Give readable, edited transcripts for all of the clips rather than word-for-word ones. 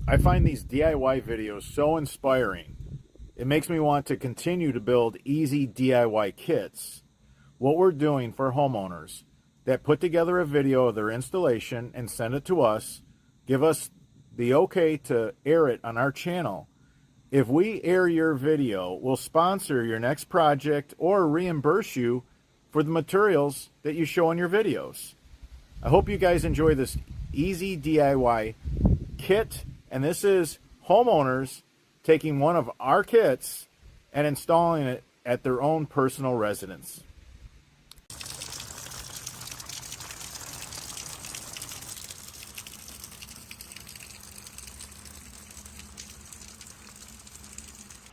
I find these DIY videos so inspiring. It makes me want to continue to build easy DIY kits. What we're doing for homeowners that put together a video of their installation and send it to us, give us the okay to air it on our channel. If we air your video, we'll sponsor your next project or reimburse you for the materials that you show in your videos. I hope you guys enjoy this easy DIY kit, and this is homeowners taking one of our kits and installing it at their own personal residence.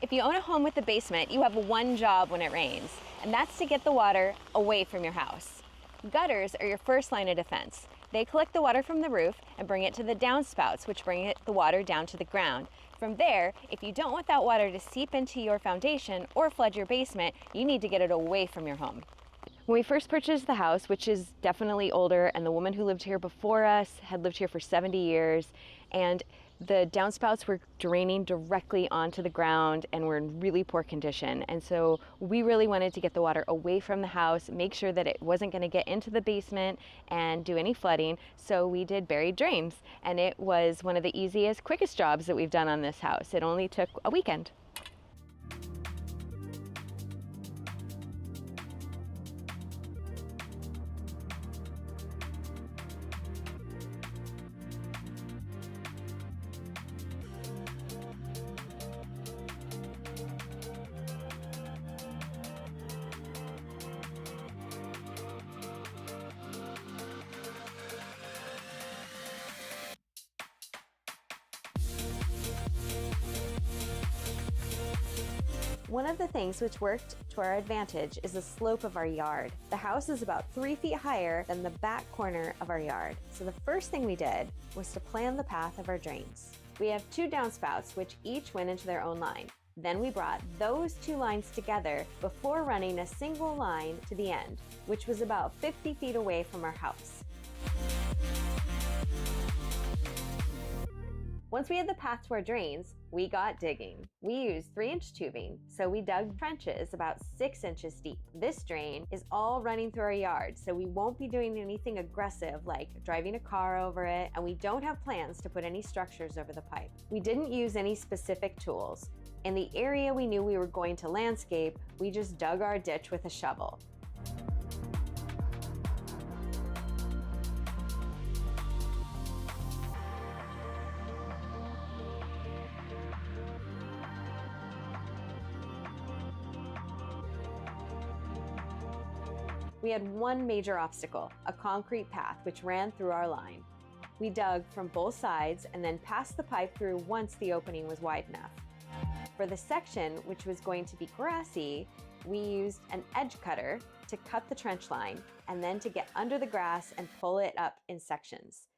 If you own a home with a basement, you have one job when it rains, and that's to get the water away from your house. Gutters are your first line of defense. They collect the water from the roof and bring it to the downspouts, which bring the water down to the ground. From there, if you don't want that water to seep into your foundation or flood your basement, you need to get it away from your home. When we first purchased the house, which is definitely older, and the woman who lived here before us had lived here for 70 years, and the downspouts were draining directly onto the ground and were in really poor condition. And so we really wanted to get the water away from the house, make sure that it wasn't going to get into the basement and do any flooding. So we did buried drains, and it was one of the easiest, quickest jobs that we've done on this house. It only took a weekend. One of the things which worked to our advantage is the slope of our yard. The house is about 3 feet higher than the back corner of our yard. So the first thing we did was to plan the path of our drains. We have 2 downspouts, which each went into their own line. Then we brought those 2 lines together before running a single line to the end, which was about 50 feet away from our house. Once we had the path to our drains, we got digging. We used 3-inch tubing, so we dug trenches about 6 inches deep. This drain is all running through our yard, so we won't be doing anything aggressive like driving a car over it, and we don't have plans to put any structures over the pipe. We didn't use any specific tools. In the area we knew we were going to landscape, we just dug our ditch with a shovel. We had one major obstacle, a concrete path which ran through our line. We dug from both sides and then passed the pipe through once the opening was wide enough. For the section, which was going to be grassy, we used an edge cutter to cut the trench line and then to get under the grass and pull it up in sections.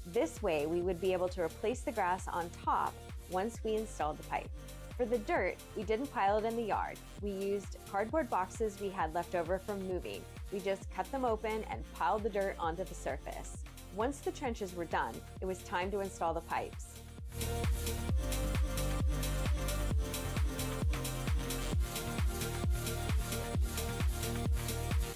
This way, we would be able to replace the grass on top once we installed the pipe. For the dirt, we didn't pile it in the yard. We used cardboard boxes we had left over from moving. We just cut them open and piled the dirt onto the surface. Once the trenches were done, it was time to install the pipes.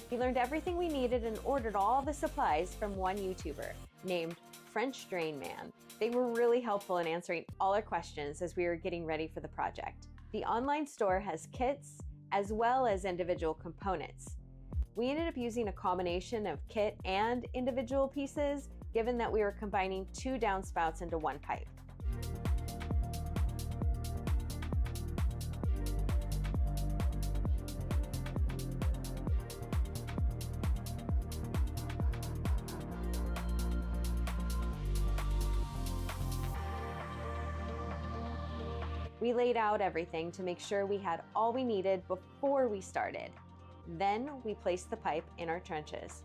We learned everything we needed and ordered all the supplies from one YouTuber named French Drain Man. They were really helpful in answering all our questions as we were getting ready for the project. The online store has kits as well as individual components. We ended up using a combination of kit and individual pieces, given that we were combining 2 downspouts into one pipe. We laid out everything to make sure we had all we needed before we started. Then we placed the pipe in our trenches.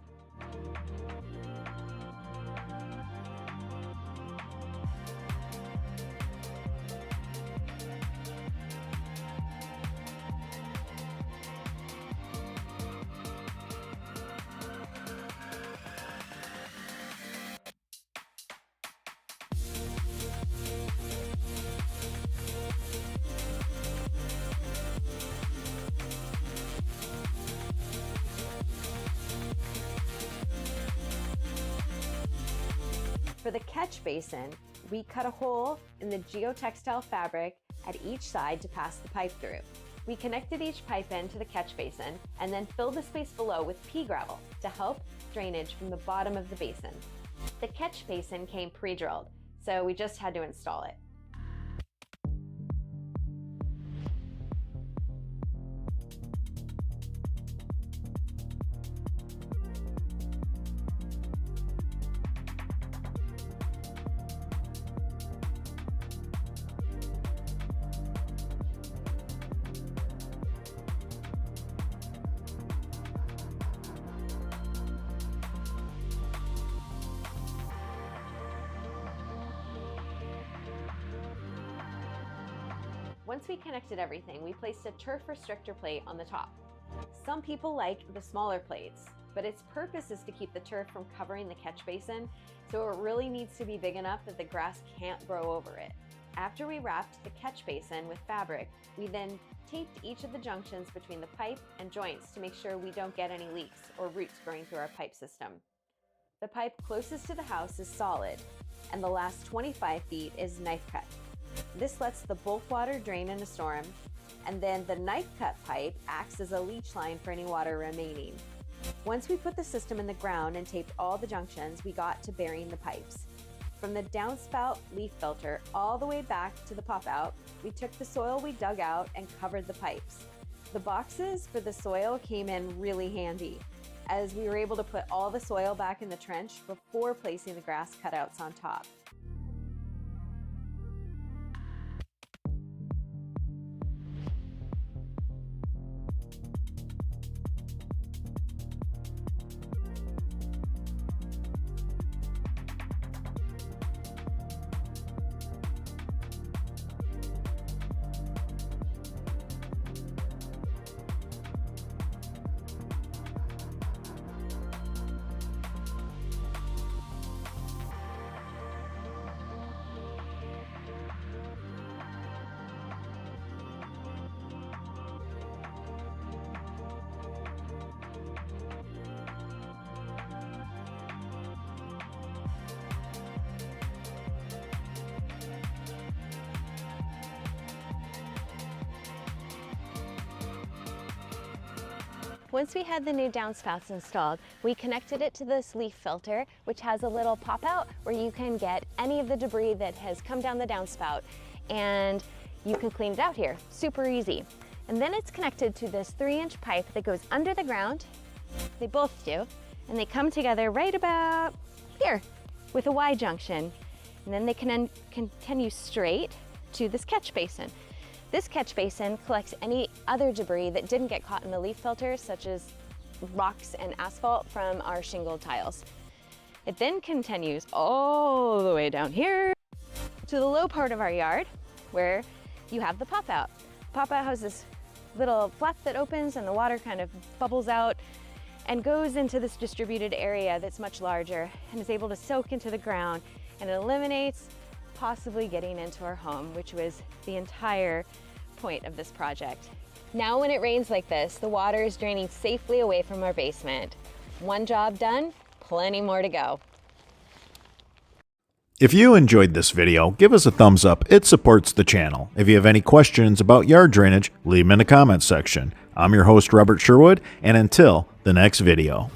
For the catch basin, we cut a hole in the geotextile fabric at each side to pass the pipe through. We connected each pipe end to the catch basin and then filled the space below with pea gravel to help drainage from the bottom of the basin. The catch basin came pre-drilled, so we just had to install it. Once we connected everything, we placed a turf restrictor plate on the top. Some people like the smaller plates, but its purpose is to keep the turf from covering the catch basin, so it really needs to be big enough that the grass can't grow over it. After we wrapped the catch basin with fabric, we then taped each of the junctions between the pipe and joints to make sure we don't get any leaks or roots growing through our pipe system. The pipe closest to the house is solid, and the last 25 feet is knife cut. This lets the bulk water drain in a storm, and then the knife cut pipe acts as a leach line for any water remaining. Once we put the system in the ground and taped all the junctions, we got to burying the pipes. From the downspout leaf filter all the way back to the pop out, we took the soil we dug out and covered the pipes. The boxes for the soil came in really handy, as we were able to put all the soil back in the trench before placing the grass cutouts on top. Once we had the new downspouts installed, we connected it to this leaf filter, which has a little pop out where you can get any of the debris that has come down the downspout, and you can clean it out here. Super easy. And then it's connected to this 3-inch pipe that goes under the ground. They both do, and they come together right about here with a Y junction. And then they can continue straight to this catch basin. This catch basin collects any other debris that didn't get caught in the leaf filter, such as rocks and asphalt from our shingled tiles. It then continues all the way down here to the low part of our yard where you have the pop-out. Pop-out has this little flap that opens and the water kind of bubbles out and goes into this distributed area that's much larger and is able to soak into the ground, and it eliminates possibly getting into our home, which was the entire point of this project. Now when it rains like this, the water is draining safely away from our basement. One job done, plenty more to go. If you enjoyed this video, give us a thumbs up. It supports the channel. If you have any questions about yard drainage, leave them in the comments section. I'm your host, Robert Sherwood, and until the next video.